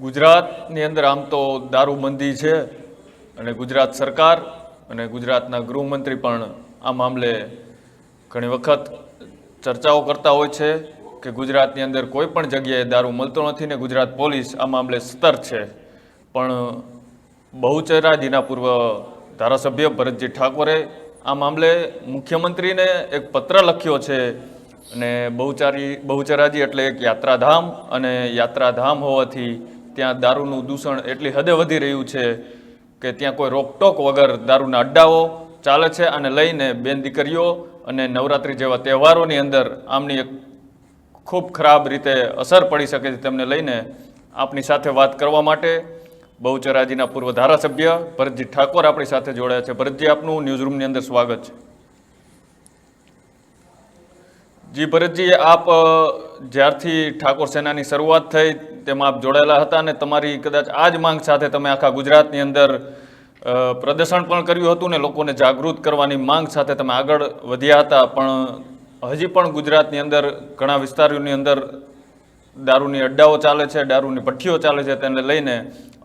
ગુજરાતની અંદર આમ તો દારૂબંધી છે અને ગુજરાત સરકાર અને ગુજરાતના ગૃહમંત્રી પણ આ મામલે ઘણી વખત ચર્ચાઓ કરતા હોય છે કે ગુજરાતની અંદર કોઈ પણ જગ્યાએ દારૂ મળતો નથી ને ગુજરાત પોલીસ આ મામલે સતર્ક છે. પણ બહુચરાજીના પૂર્વ ધારાસભ્ય ભરતજી ઠાકોરે આ મામલે મુખ્યમંત્રીને એક પત્ર લખ્યો છે અને બહુચરાજી એટલે એક યાત્રાધામ અને યાત્રાધામ હોવાથી ત્યાં દારૂનું દૂષણ એટલી હદે વધી રહ્યું છે કે ત્યાં કોઈ રોકટોક વગર દારૂના અડ્ડાઓ ચાલે છે. અને લઈને બેન દીકરીઓ અને નવરાત્રિ જેવા તહેવારોની અંદર આમની એક ખૂબ ખરાબ રીતે અસર પડી શકે છે. તેમને લઈને આપની સાથે વાત કરવા માટે બહુચરાજીના પૂર્વ ધારાસભ્ય ભરતજી ઠાકોર આપણી સાથે જોડાયા છે. ભરતજી, આપનું ન્યૂઝરૂમની અંદર સ્વાગત છે. જી ભરતજી, આપ જ્યારથી ઠાકોર સેનાની શરૂઆત થઈ તેમાં આપ જોડાયેલા હતા અને તમારી કદાચ આ જ માંગ સાથે તમે આખા ગુજરાતની અંદર પ્રદર્શન પણ કર્યું હતું ને લોકોને જાગૃત કરવાની માંગ સાથે તમે આગળ વધ્યા હતા. પણ હજી પણ ગુજરાતની અંદર ઘણા વિસ્તારોની અંદર દારૂની અડ્ડાઓ ચાલે છે, દારૂની ભઠ્ઠીઓ ચાલે છે. તેને લઈને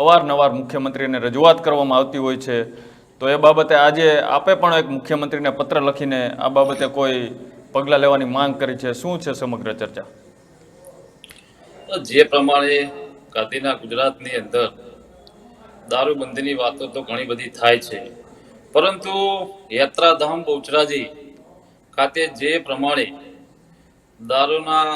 અવારનવાર મુખ્યમંત્રીને રજૂઆત કરવામાં આવતી હોય છે. તો એ બાબતે આજે આપે પણ એક મુખ્યમંત્રીને પત્ર લખીને આ બાબતે કોઈ પગલાં લેવાની માંગ કરી છે. શું છે સમગ્ર ચર્ચા? જે પ્રમાણે ગાંધીના ગુજરાતની અંદર દારૂબંધીની વાતો તો ઘણી બધી થાય છે, પરંતુ યાત્રાધામ બહુચરાજી ખાતે જે પ્રમાણે દારૂના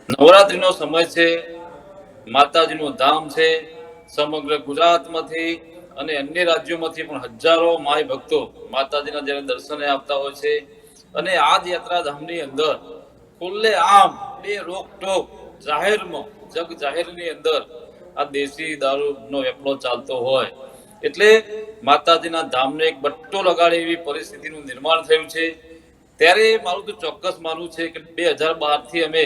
નવરાત્રીનો સમય છે, માતાજીનું ધામ છે. સમગ્ર ગુજરાતમાંથી અને અન્ય રાજ્યોમાંથી પણ હજારો માય ભક્તો માતાજીના જ્યારે દર્શને આવતા હોય છે. અને આ જ યાત્રાધામની અંદર ખુલ્લે આમ બે રોકટોક જાહેરમાં જગ જાહેરની અંદર આ દેશી દારૂનો વેપલો ચાલતો હોય એટલે માતાજીના ધામને એક બટ્ટો લગાડે એવી પરિસ્થિતિનું નિર્માણ થયું છે. ત્યારે મારું તો ચોક્કસ માનવું છે કે 2012 થી અમે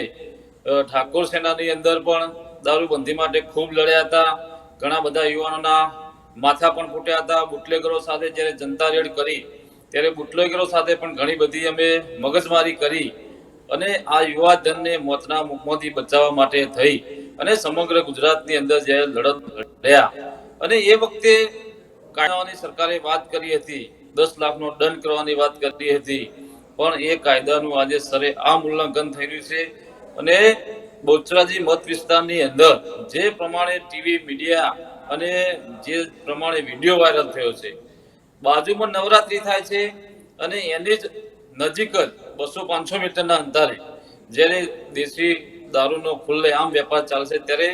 ઠાકોર સેનાની અંદર પણ દારૂબંધી માટે ખૂબ લડ્યા હતા. ઘણા બધા યુવાનોના માથા પણ ફૂટ્યા હતા. બુટલેગરો સાથે જ્યારે જનતા રેડ કરી ત્યારે બુટલેગરો સાથે પણ ઘણી બધી અમે મગજમારી કરી અને આ યુવાધનને મોતના મુખમાંથી બચાવવા માટે થઈ અને સમગ્ર ગુજરાતની અંદર જ્યારે લડત લડ્યા અને એ વખતે કાયદાની સરકારે વાત કરી હતી, 10 લાખનો દંડ કરવાની વાત કરી હતી. પણ એ કાયદાનું આજે સરેઆમ ઉલ્લંઘન થઈ રહ્યું છે. અને બહુચરાજી મત વિસ્તારની અંદર જે પ્રમાણે ટીવી મીડિયા અને જે પ્રમાણે વિડીયો વાયરલ થયો છે, બાજુમાં નવરાત્રી થાય છે અને એની જ નજીક જ 200-500 મીટરના અંતરે જ્યારે દેશી દારૂનો ખુલ્લે આમ વેપાર ચાલશે ત્યારે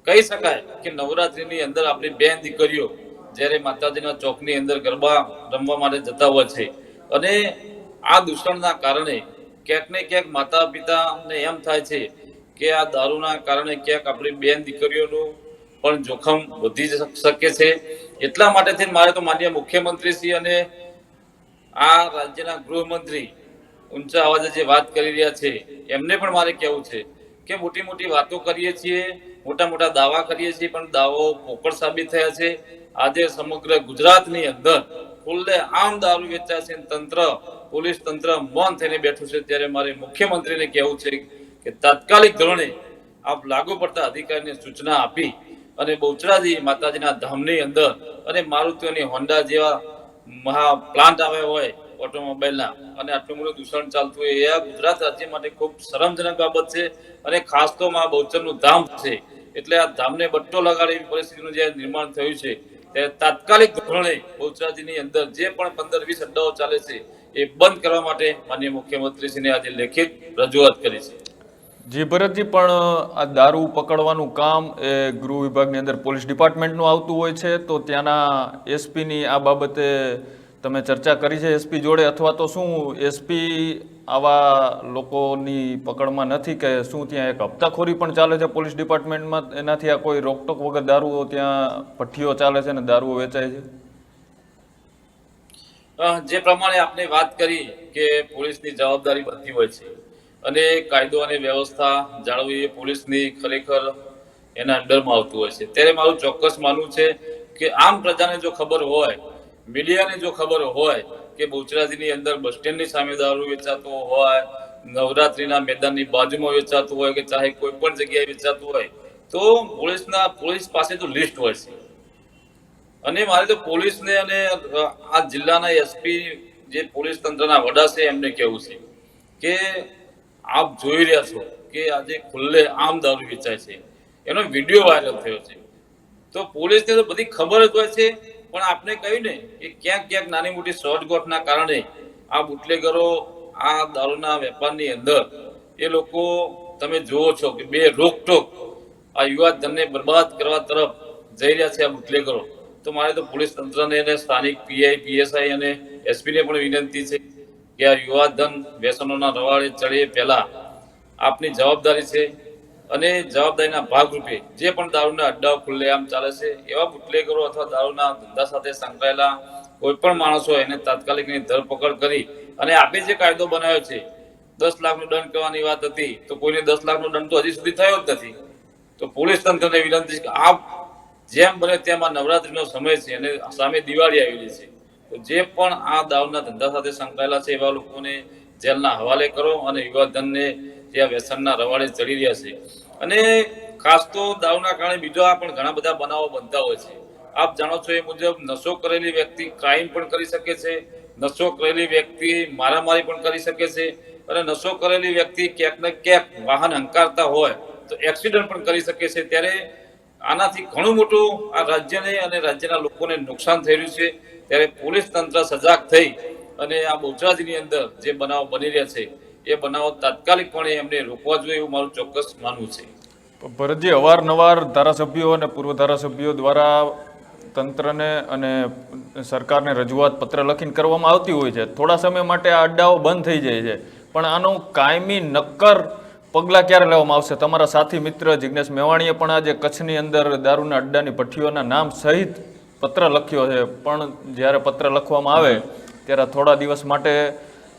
કહી શકાય કે નવરાત્રીની અંદર આપણી બેન દીકરીઓ જ્યારે માતાજીના ચોકની અંદર ગરબા રમવા માટે જતા હોય છે અને આ દૂષણના કારણે ક્યાંક ને ક્યાંક માતા પિતાને એમ થાય છે કે આ દારૂના કારણે ક્યાંક આપણી બેન દીકરીઓનું પણ જોખમ વધી શકે છે. એટલા માટેથી મારે તો માનનીય મુખ્યમંત્રી શ્રી અને આ રાજ્યના ગૃહમંત્રી ઊંચા અવાજે જે વાત કરી રહ્યા છે એમને પણ મારે કહેવું છે કે મોટી મોટી વાતો કરીએ છીએ, મોટા મોટા દાવા કરીએ છીએ, પણ દાવો પોકળ સાબિત થયા છે. આજે સમગ્ર ગુજરાતની અંદર ખુલ્લે આમ દારૂ વેચાય છે, તંત્ર પોલીસ તંત્ર મૌન થઈને બેઠું છે. ત્યારે મારે મુખ્યમંત્રીને કહેવું છે કે તાત્કાલિક ધોરણે આપ લાગુ પડતા અધિકારીને સૂચના આપી અને બહુચરાજી માતાજીના ધામની અંદર અને મારુતિઓની હોન્ડા જેવા મહા પ્લાન્ટ આવ્યા હોય ઓટોમોબાઈલના અને આટલું મોટું દૂષણ ચાલતું હોય એ આ ગુજરાત રાજ્ય માટે ખૂબ શરમજનક બાબત છે. અને ખાસ તો માં બહુચરનું ધામ છે એટલે આ ધામને બટ્ટો લગાડે એવી પરિસ્થિતિનું જે નિર્માણ થયું છે ત્યારે તાત્કાલિક ધોરણે બહુચરાજીની અંદર જે પણ 15-20 અડ્ડાઓ ચાલે છે એ બંધ કરવા માટે માનનીય મુખ્યમંત્રીશ્રીને આજે લેખિત રજૂઆત કરી છે. જી ભરતજી, પણ આ દારૂ પકડવાનું કામ એ ગૃહ વિભાગની અંદર પોલીસ ડિપાર્ટમેન્ટનું આવતું હોય છે, તો ત્યાંના એસપીની આ બાબતે તમે ચર્ચા કરી છે એસપી જોડે, અથવા તો શું એસપી આવા લોકોની પકડમાં નથી કે શું ત્યાં એક હપ્તાખોરી પણ ચાલે છે પોલીસ ડિપાર્ટમેન્ટમાં? એનાથી આ કોઈ રોકટોક વગર દારૂઓ ત્યાં ભઠ્ઠીઓ ચાલે છે ને દારૂઓ વેચાય છે? જે પ્રમાણે આપણે વાત કરી કે પોલીસની જવાબદારી બનતી હોય છે અને કાયદો અને વ્યવસ્થા જાળવવી એ પોલીસની ખરેખર એના અંડરમાં આવતું હોય છે, ત્યારે મારું ચોક્કસ માનવું છે કે આમ પ્રજાને જો ખબર હોય, મીડિયાને જો ખબર હોય કે બહુચરાજીની અંદર બસ સ્ટેન્ડની સામે દારૂ વેચાતો હોય, નવરાત્રીના મેદાનની બાજુમાં વેચાતું હોય, કે ચાહે કોઈ પણ જગ્યાએ વેચાતું હોય, તો પોલીસ પાસે તો લિસ્ટ હોય છે. અને મારે તો પોલીસને અને આ જિલ્લાના એસપી જે પોલીસ તંત્રના વડા છે એમને કહેવું છે કે આપ જોઈ રહ્યા છો કે આજે ખુલ્લે આમ દારૂ વેચાય છે, એનો વિડીયો વાયરલ થયો છે. તો પોલીસને તો બધી ખબર જ હોય છે, પણ આપણે કહ્યું ને કે ક્યાંક ક્યાંક નાની મોટી શોર્ટકટના કારણે આ બુટલેગરો આ દારૂના વેપારની અંદર એ લોકો તમે જુઓ છો કે બે રોકટોક આ યુવા ધનને બરબાદ કરવા તરફ જઈ રહ્યા છે આ બુટલેગરો. તો મારે તો પોલીસ તંત્રને અને સ્થાનિક પીઆઈ, પીએસઆઈ અને એસપીને પણ વિનંતી છે કે આ યુવા ધન વ્યસનોના રવાડે ચડે પહેલા આપની જવાબદારી છે, અને જવાબદારીના ભાગરૂપે જે પણ દારૂના અડ્ડાઓ ખુલ્લેઆમ ચાલે છે એવા બુટલેગરો અથવા દારૂના ધંધા સાથે સંકળાયેલા કોઈ પણ માણસો એને તાત્કાલિક ધરપકડ કરી અને આપે જે કાયદો બનાવ્યો છે 10 લાખનો દંડ કરવાની વાત હતી, તો કોઈને 10 લાખનો દંડ તો હજી સુધી થયો જ નથી. તો પોલીસ તંત્રને વિનંતી છે કે આપ જેમ બને તેમ આ નવરાત્રીનો સમય છે અને સામે દિવાળી આવેલી છે, તો જે પણ આ દારૂના ધંધા સાથે સંકળાયેલા છે એવા લોકોને જેલના હવાલે કરો અને યુવા ધનને જે આ વ્યસનના રવાડે ચડી રહ્યા છે. અને ખાસ તો દારૂના કારણે બીજા પણ ઘણા બધા બનાવો બનતા હોય છે. આપ જાણો છો એ મુજબ નશો કરેલી વ્યક્તિ ક્રાઇમ પણ કરી શકે છે, નશો કરેલી વ્યક્તિ મારામારી પણ કરી શકે છે, અને નશો કરેલી વ્યક્તિ ક્યાંક ને ક્યાંક વાહન હંકારતા હોય તો એક્સિડન્ટ પણ કરી શકે છે. ત્યારે આનાથી ઘણું મોટું આ રાજ્યને અને રાજ્યના લોકોને નુકસાન થઈ રહ્યું છે. ત્યારે પોલીસ તંત્ર સજાગ થઈ અને આ બહુચરાજીની અંદર જે બનાવો બની રહ્યા છે એ બનાવો તાત્કાલિકપણે એમને રોકવા જોઈએ એવું મારું ચોક્કસ માનવું છે. ભરતજી, અવારનવાર ધારાસભ્યો અને પૂર્વ ધારાસભ્યો દ્વારા તંત્રને અને સરકારને રજૂઆત પત્ર લખીને કરવામાં આવતી હોય છે. થોડા સમય માટે આ અડ્ડાઓ બંધ થઈ જાય છે, પણ આનું કાયમી નક્કર પગલાં ક્યારે લેવામાં આવશે? તમારા સાથી મિત્ર જિગ્નેશ મેવાણીએ પણ આજે કચ્છની અંદર દારૂના અડ્ડાની ભઠ્ઠીઓના નામ સહિત પત્ર લખ્યો છે, પણ જ્યારે પત્ર લખવામાં આવે ત્યારે થોડા દિવસ માટે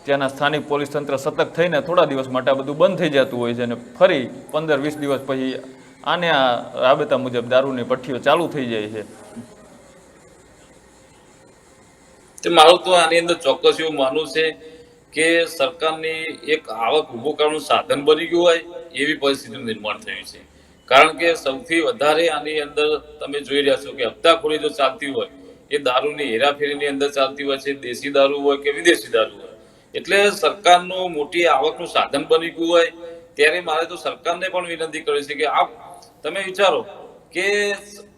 ત્યાંના સ્થાનિક પોલીસ તંત્ર સતર્ક થઈને થોડા દિવસ માટે આ બધું બંધ થઈ જતું હોય છે, અને ફરી 15-20 દિવસ પછી આને આ રાબેતા મુજબ દારૂની ભઠ્ઠીઓ ચાલુ થઈ જાય છે. મારું તો આની અંદર ચોક્કસ એવું માનવું છે કે સરકારની એક આવક ઉભું કરવાનું સાધન બની ગયું હોય એવી પરિસ્થિતિનું નિર્માણ થયું છે. કારણ કે સૌથી વધારે આની અંદર તમે જોઈ રહ્યા છો કે હપ્તાખોરી જો ચાલતી હોય એ દારૂની હેરાફેરીની અંદર ચાલતી હોય છે, દેશી દારૂ હોય કે વિદેશી દારૂ હોય. એટલે સરકારનું મોટી આવકનું સાધન બની ગયું હોય ત્યારે મારે તો સરકારને પણ વિનંતી કરી છે કે આપ તમે વિચારો કે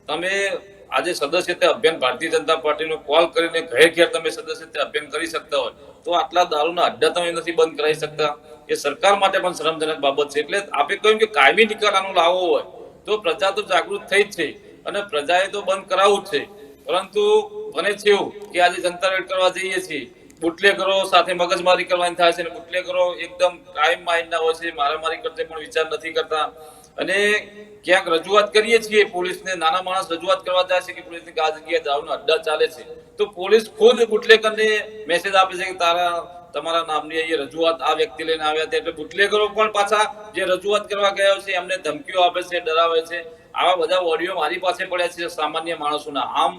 તમે આજે સદસ્યતા અભિયાન ભારતીય જનતા પાર્ટીનો કોલ કરીને ઘરે ઘેર તમે સદસ્યતા અભિયાન કરી શકતા હોય, તો આટલા દારૂના અડ્ડા તમે નથી બંધ કરાવી શકતા? એ સરકાર માટે પણ શરમજનક બાબત છે. એટલે આપે કહ્યું કે કાયમી નિકાલ આનો લાવવો હોય તો પ્રજા તો જાગૃત થઈ જ છે અને પ્રજાએ તો બંધ કરાવવું જ છે. પરંતુ બને છે એવું કે આજે જનતા રેડ કરવા જઈએ છીએ, બુટલેગરો સાથે મગજમારી કરવાની થાય છે, અને બુટલેગરો એકદમ ક્રાઇમ માઇન્ડના હોય છે, મારામારી કરતે પણ વિચાર નથી કરતા. અને ક્યાંક રજૂઆત કરીએ છીએ પોલીસને, નાના માણસ રજૂઆત કરવા જાય છે કે પોલીસની આ જગ્યાએ દારૂના અડ્ડા ચાલે છે, તો પોલીસ ખુદ બુટલેગરને મેસેજ આપે છે કે તમારા નામની અહીંયા રજૂઆત આ વ્યક્તિ લઈને આવ્યા હતા. એટલે બુટલેગરો પણ પાછા જે રજૂઆત કરવા ગયા છે એમને ધમકીઓ આપે છે, ડરાવે છે. આવા બધા ઓડિયો મારી પાસે પડ્યા છે સામાન્ય માણસોના. આમ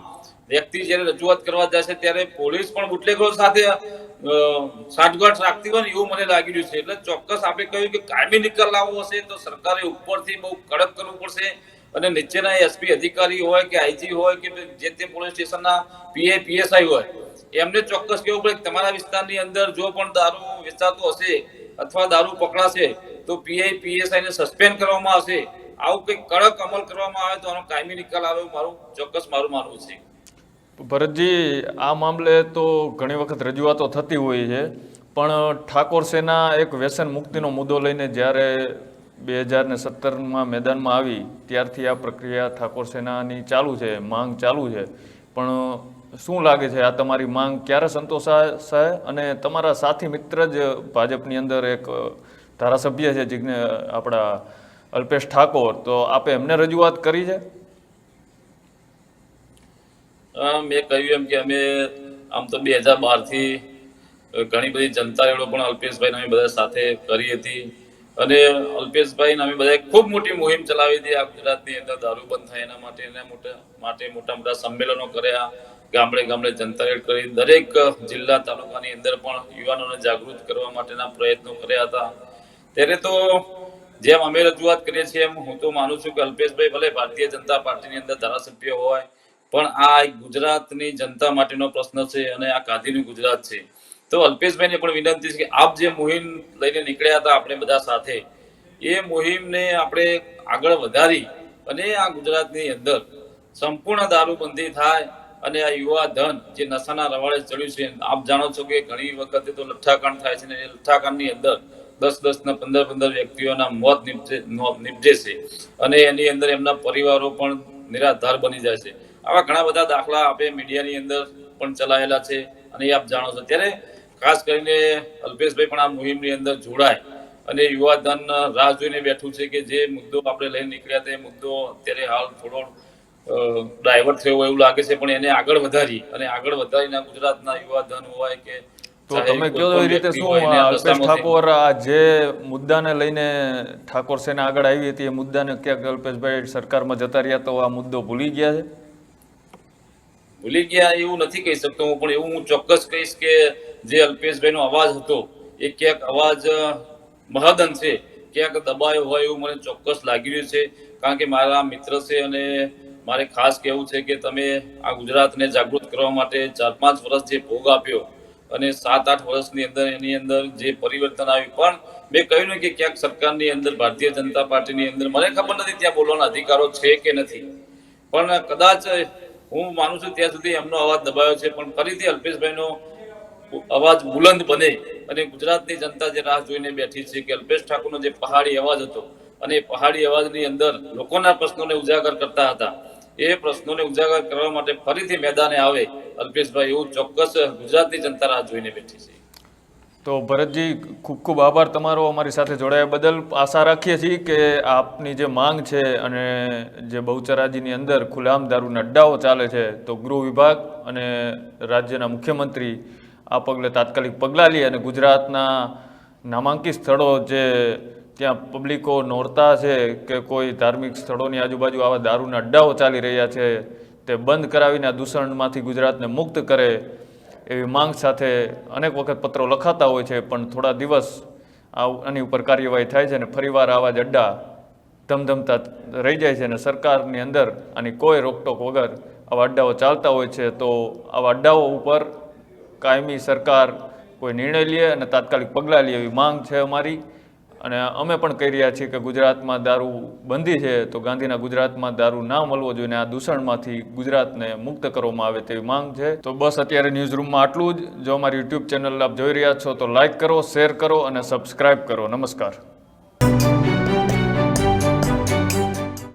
વ્યક્તિ જ્યારે રજૂઆત કરવા જાય છે ત્યારે પોલીસ પણ બુટલેગરો સાથે સાંઠગાંઠ રાખતી હોય ને એવું મને લાગી રહ્યું છે. એટલે ચોક્કસ આપણે કહ્યું કે કાયમી નિકાલ લાવવો હશે તો સરકારે ઉપરથી બહુ કડક કરવું પડશે, અને નીચેના એસપી અધિકારી હોય કે આઈજી હોય કે જે તે પોલીસ સ્ટેશનના પીઆઈ, પીએસઆઈ હોય એમને ચોક્કસ કહેવું પડે કે તમારા વિસ્તારની અંદર જો પણ દારૂ વેચાતો હશે અથવા દારૂ પકડાશે તો પીઆઈ, પીએસઆઈ ને સસ્પેન્ડ કરવામાં આવશે. આવું કંઈક કડક અમલ કરવામાં આવે તો આનો કાયમી નિકાલ આવે મારું માનવું છે. ભરતજી, આ મામલે તો ઘણી વખત રજૂઆતો થતી હોય છે, પણ ઠાકોર સેના એક વ્યસન મુક્તિનો મુદ્દો લઈને જ્યારે 2017માં મેદાનમાં આવી ત્યારથી આ પ્રક્રિયા ઠાકોર સેનાની ચાલુ છે, માંગ ચાલુ છે. પણ શું લાગે છે આ તમારી માંગ ક્યારે સંતોષાશે? અને તમારા સાથી મિત્ર જ ભાજપની અંદર એક ધારાસભ્ય છે આપણા અલ્પેશ ઠાકોર, તો આપે એમને રજૂઆત કરી છે? મેં કહ્યું એમ કે અમે આમ તો 2012થી ઘણી બધી જનતા રેડો પણ અલ્પેશભાઈ અમે બધા સાથે કરી હતી, અને અલ્પેશભાઈ અમે બધાએ ખૂબ મોટી મુહિમ ચલાવી હતી આ ગુજરાતની અંદર દારૂ બંધ થાય એના માટે. મોટા મોટા સંમેલનો કર્યા, ગામડે ગામડે જનતા રેડ કરી દરેક જિલ્લા તાલુકાની અંદર પણ યુવાનોને જાગૃત કરવા માટેના પ્રયત્નો કર્યા હતા. ત્યારે તો જેમ અમે રજૂઆત કરીએ છીએ એમ હું તો માનું છું કે અલ્પેશભાઈ ભલે ભારતીય જનતા પાર્ટીની અંદર ધારાસભ્ય હોય, પણ આ એક ગુજરાતની જનતા માટેનો પ્રશ્ન છે અને આ ગાંધીનું ગુજરાત છે. તો અલ્પેશભાઈને પણ વિનંતી છે કે આપ જે મુહિમ લઈને નીકળ્યા હતા આપણે બધા સાથે, એ મુહિમને આપણે આગળ વધારી અને આ ગુજરાતની અંદર સંપૂર્ણ દારૂબંધી થાય અને આ યુવા ધન જે નશાના રવાડે ચડ્યું છે. આપ જાણો છો કે ઘણી વખતે તો લઠ્ઠાકાંડ થાય છે ને એ લઠ્ઠાકાંડની અંદર 10 ને 15 વ્યક્તિઓના મોત નીપજે છે અને એની અંદર એમના પરિવારો પણ નિરાધાર બની જાય છે. આવા ઘણા બધા દાખલા આપે મીડિયાની અંદર પણ ચલાયેલા છે અને એ આપ જાણો છો. ત્યારે ખાસ કરીને અલ્પેશભાઈ પણ આ મુહિમની અંદર જોડાય અને યુવા ધન રાહ જોઈને બેઠું છે કે જે મુદ્દો આપણે લઈને નીકળ્યા હતા એ મુદ્દો અત્યારે હાલ થોડો ડાયવર્ટ થયો એવું લાગે છે, પણ એને આગળ વધારીને ગુજરાતના યુવા ધન હોય કે તો તમે કહો એ રીતે શું અલ્પેશ ઠાકોર આ જે મુદ્દાને લઈને ઠાકોર સેના આગળ આવી હતી એ મુદ્દાને ક્યાંક અલ્પેશભાઈ સરકારમાં જતા રહ્યા તો આ મુદ્દો ભૂલી ગયા છે? ભૂલી ગયા એવું નથી કહી શકતો હું, પણ એવું હું ચોક્કસ કહીશ કે જે અલ્પેશભાઈનો અવાજ હતો એ ક્યાંક અવાજ મહદન છે, ક્યાંક દબાયો હોય એવું મને ચોક્કસ લાગી રહ્યું છે. કારણ કે મારા મિત્ર છે અને મારે ખાસ કહેવું છે કે તમે આ ગુજરાતને જાગૃત કરવા માટે 4-5 વર્ષ જે ભોગ આપ્યો અને 7-8 વર્ષની અંદર એની અંદર જે પરિવર્તન આવ્યું, પણ મેં કહ્યું ને કે ક્યાંક સરકારની અંદર ભારતીય જનતા પાર્ટીની અંદર મને ખબર નથી ત્યાં બોલવાના અધિકારો છે કે નથી, પણ કદાચ હું માનું છું ત્યાં સુધી એમનો અવાજ દબાયો છે. પણ ફરીથી અલ્પેશભાઈનો અવાજ બુલંદ બને અને ગુજરાતની જનતા જે રાહ જોઈને બેઠી છે કે અલ્પેશ ઠાકોરનો જે પહાડી અવાજ હતો અને એ પહાડી અવાજની અંદર લોકોના પ્રશ્નોને ઉજાગર કરતા હતા, એ પ્રશ્નોને ઉજાગર કરવા માટે ફરીથી મેદાને આવે અલ્પેશભાઈ, એવું ચોક્કસ ગુજરાતની જનતા રાહ જોઈને બેઠી છે. તો ભરતજી, ખૂબ ખૂબ આભાર તમારો અમારી સાથે જોડાયા બદલ. આશા રાખીએ છીએ કે આપની જે માંગ છે અને જે બહુચરાજીની અંદર ખુલ્લામ દારૂના અડ્ડાઓ ચાલે છે તો ગૃહ વિભાગ અને રાજ્યના મુખ્યમંત્રી આ પગલે તાત્કાલિક પગલાં લે અને ગુજરાતના નામાંકિત સ્થળો જે ત્યાં પબ્લિકો નોરતા છે કે કોઈ ધાર્મિક સ્થળોની આજુબાજુ આવા દારૂના અડ્ડાઓ ચાલી રહ્યા છે તે બંધ કરાવીને આ દૂષણમાંથી ગુજરાતને મુક્ત કરે એવી માંગ સાથે અનેક વખત પત્રો લખાતા હોય છે, પણ થોડા દિવસ આની ઉપર કાર્યવાહી થાય છે અને ફરીવાર આવા જ અડ્ડા ધમધમતા રહી જાય છે અને સરકારની અંદર આની કોઈ રોકટોક વગર આવા અડ્ડાઓ ચાલતા હોય છે. તો આવા અડ્ડાઓ ઉપર કાયમી સરકાર કોઈ નિર્ણય લે અને તાત્કાલિક પગલાં લે એવી માંગ છે અમારી. અને અમે પણ કહી રહ્યા છીએ કે ગુજરાતમાં દારૂ બંધી છે તો ગાંધીના ગુજરાતમાં દારૂ ના મળવો જોઈએ, આ દૂષણમાંથી ગુજરાતને મુક્ત કરવામાં આવે તેવી માંગ છે. તો બસ અત્યારે ન્યૂઝ રૂમમાં આટલું જ. જો અમારી યુટ્યુબ ચેનલ આપ જોઈ રહ્યા છો તો લાઇક કરો, શેર કરો અને સબસ્ક્રાઇબ કરો. નમસ્કાર.